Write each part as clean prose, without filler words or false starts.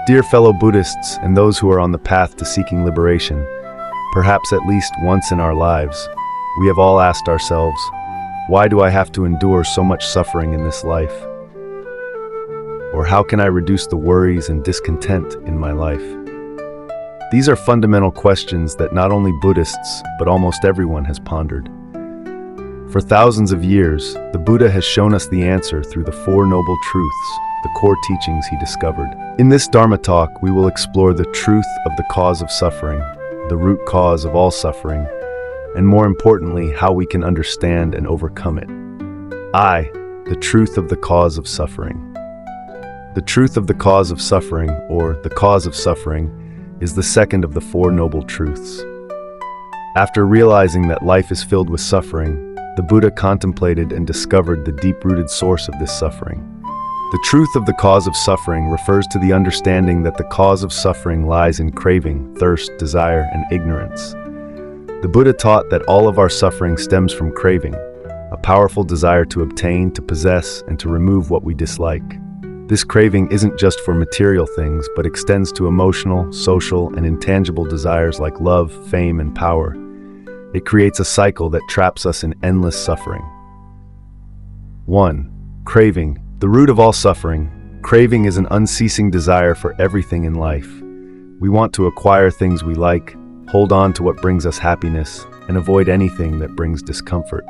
Dear fellow Buddhists and those who are on the path to seeking liberation, perhaps at least once in our lives, we have all asked ourselves, why do I have to endure so much suffering in this life? Or how can I reduce the worries and discontent in my life? These are fundamental questions that not only Buddhists, but almost everyone has pondered. For thousands of years, the Buddha has shown us the answer through the Four Noble Truths, the core teachings he discovered. In this Dharma talk, we will explore the truth of the cause of suffering, the root cause of all suffering, and more importantly, how we can understand and overcome it. The truth of the cause of suffering. The truth of the cause of suffering, or the cause of suffering, is the second of the Four Noble Truths. After realizing that life is filled with suffering, the Buddha contemplated and discovered the deep-rooted source of this suffering. The truth of the cause of suffering refers to the understanding that the cause of suffering lies in craving, thirst, desire, and ignorance. The Buddha taught that all of our suffering stems from craving, a powerful desire to obtain, to possess, and to remove what we dislike. This craving isn't just for material things, but extends to emotional, social, and intangible desires like love, fame, and power. It creates a cycle that traps us in endless suffering. 1. Craving. The root of all suffering. Craving is an unceasing desire for everything in life. We want to acquire things we like, hold on to what brings us happiness, and avoid anything that brings discomfort.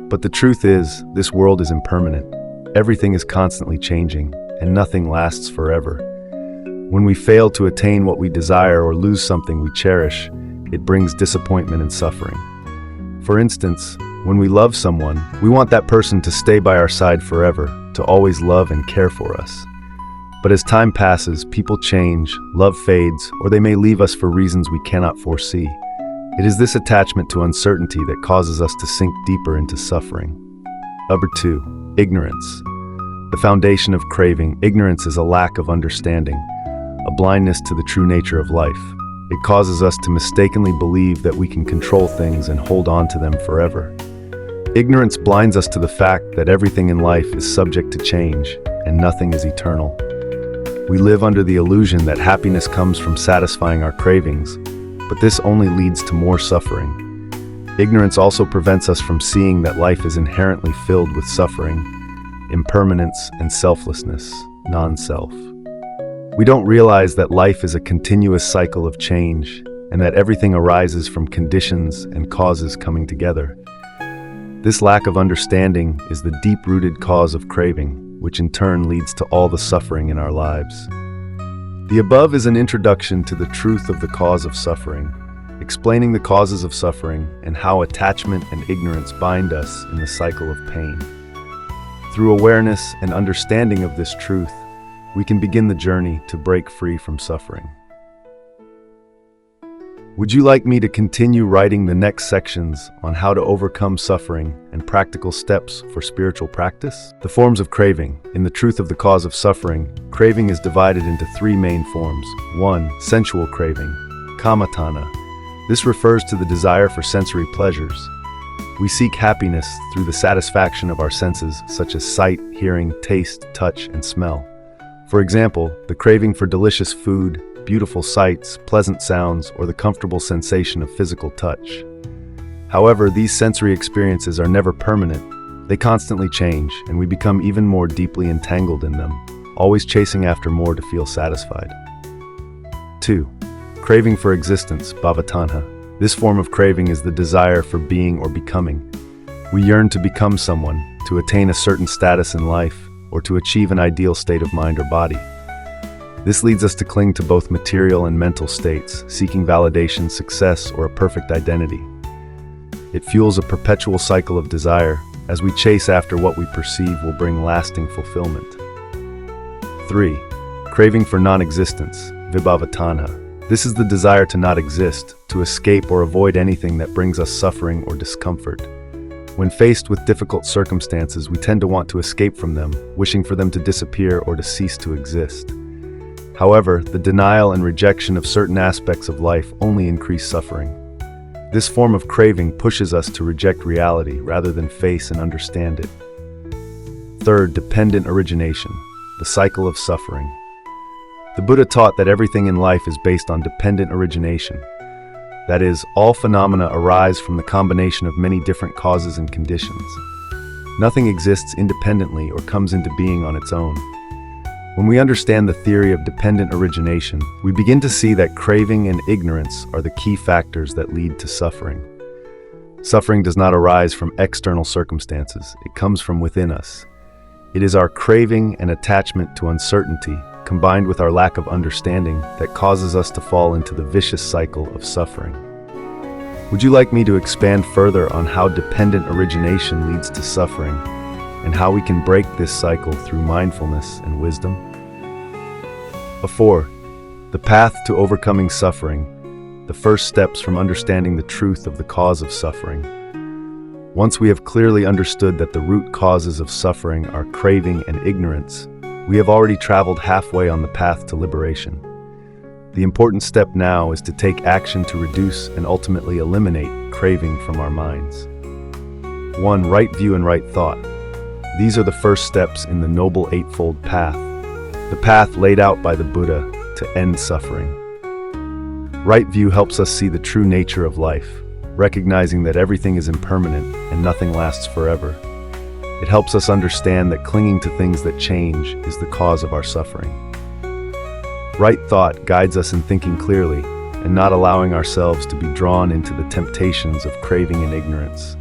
But the truth is, this world is impermanent. Everything is constantly changing, and nothing lasts forever. When we fail to attain what we desire or lose something we cherish, it brings disappointment and suffering. For instance, when we love someone, we want that person to stay by our side forever, to always love and care for us. But as time passes, people change, love fades, or they may leave us for reasons we cannot foresee. It is this attachment to uncertainty that causes us to sink deeper into suffering. Number 2. Ignorance. The foundation of craving. Ignorance is a lack of understanding, a blindness to the true nature of life. It causes us to mistakenly believe that we can control things and hold on to them forever. Ignorance blinds us to the fact that everything in life is subject to change, and nothing is eternal. We live under the illusion that happiness comes from satisfying our cravings, but this only leads to more suffering. Ignorance also prevents us from seeing that life is inherently filled with suffering, impermanence, and selflessness, non-self. We don't realize that life is a continuous cycle of change, and that everything arises from conditions and causes coming together. This lack of understanding is the deep-rooted cause of craving, which in turn leads to all the suffering in our lives. The above is an introduction to the truth of the cause of suffering, explaining the causes of suffering and how attachment and ignorance bind us in the cycle of pain. Through awareness and understanding of this truth, we can begin the journey to break free from suffering. Would you like me to continue writing the next sections on how to overcome suffering and practical steps for spiritual practice? The forms of craving. In the truth of the cause of suffering, craving is divided into 3 main forms. 1. Sensual craving, kamatana. This refers to the desire for sensory pleasures. We seek happiness through the satisfaction of our senses, such as sight, hearing, taste, touch, and smell. For example, the craving for delicious food, beautiful sights, pleasant sounds, or the comfortable sensation of physical touch. However, these sensory experiences are never permanent. They constantly change, and we become even more deeply entangled in them, always chasing after more to feel satisfied. 2. Craving for existence, bhavatanha. This form of craving is the desire for being or becoming. We yearn to become someone, to attain a certain status in life, or to achieve an ideal state of mind or body. This leads us to cling to both material and mental states, seeking validation, success, or a perfect identity. It fuels a perpetual cycle of desire, as we chase after what we perceive will bring lasting fulfillment. 3. Craving for non-existence, vibhavatanha. This is the desire to not exist, to escape or avoid anything that brings us suffering or discomfort. When faced with difficult circumstances, we tend to want to escape from them, wishing for them to disappear or to cease to exist. However, the denial and rejection of certain aspects of life only increase suffering. This form of craving pushes us to reject reality rather than face and understand it. 3. Dependent origination, the cycle of suffering. The Buddha taught that everything in life is based on dependent origination. That is, all phenomena arise from the combination of many different causes and conditions. Nothing exists independently or comes into being on its own. When we understand the theory of dependent origination, we begin to see that craving and ignorance are the key factors that lead to suffering. Suffering does not arise from external circumstances, it comes from within us. It is our craving and attachment to uncertainty, combined with our lack of understanding, that causes us to fall into the vicious cycle of suffering. Would you like me to expand further on how dependent origination leads to suffering, and how we can break this cycle through mindfulness and wisdom? 4. The path to overcoming suffering, the first steps from understanding the truth of the cause of suffering. Once we have clearly understood that the root causes of suffering are craving and ignorance, we have already traveled halfway on the path to liberation. The important step now is to take action to reduce and ultimately eliminate craving from our minds. 1. Right view and right thought. These are the first steps in the Noble Eightfold Path, the path laid out by the Buddha to end suffering. Right view helps us see the true nature of life, recognizing that everything is impermanent and nothing lasts forever. It helps us understand that clinging to things that change is the cause of our suffering. Right thought guides us in thinking clearly and not allowing ourselves to be drawn into the temptations of craving and ignorance.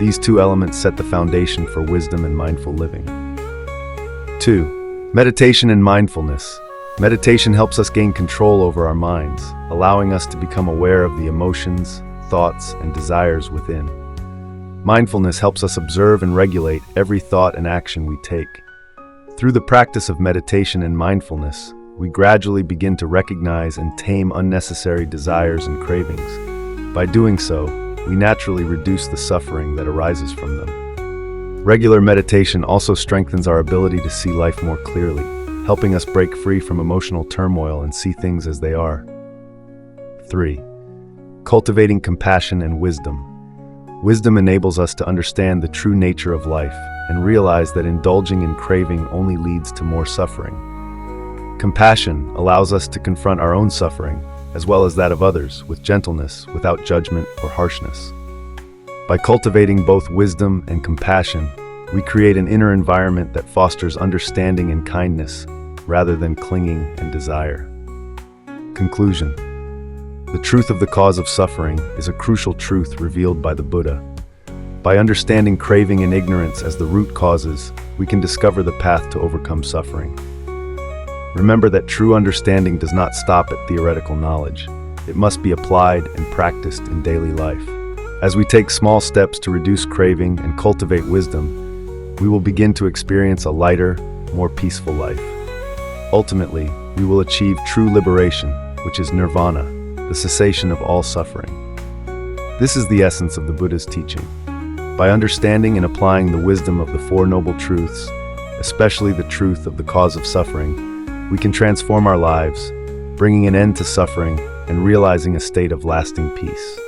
These two elements set the foundation for wisdom and mindful living. 2. Meditation and mindfulness. Meditation helps us gain control over our minds, allowing us to become aware of the emotions, thoughts, and desires within. Mindfulness helps us observe and regulate every thought and action we take. Through the practice of meditation and mindfulness, we gradually begin to recognize and tame unnecessary desires and cravings. By doing so, we naturally reduce the suffering that arises from them. Regular meditation also strengthens our ability to see life more clearly, helping us break free from emotional turmoil and see things as they are. 3. Cultivating compassion and wisdom. Wisdom enables us to understand the true nature of life and realize that indulging in craving only leads to more suffering. Compassion allows us to confront our own suffering, as well as that of others, with gentleness, without judgment or harshness. By cultivating both wisdom and compassion, we create an inner environment that fosters understanding and kindness, rather than clinging and desire. Conclusion. The truth of the cause of suffering is a crucial truth revealed by the Buddha. By understanding craving and ignorance as the root causes, we can discover the path to overcome suffering. Remember that true understanding does not stop at theoretical knowledge. It must be applied and practiced in daily life. As we take small steps to reduce craving and cultivate wisdom, we will begin to experience a lighter, more peaceful life. Ultimately, we will achieve true liberation, which is nirvana, the cessation of all suffering. This is the essence of the Buddha's teaching. By understanding and applying the wisdom of the Four Noble Truths, especially the truth of the cause of suffering, we can transform our lives, bringing an end to suffering and realizing a state of lasting peace.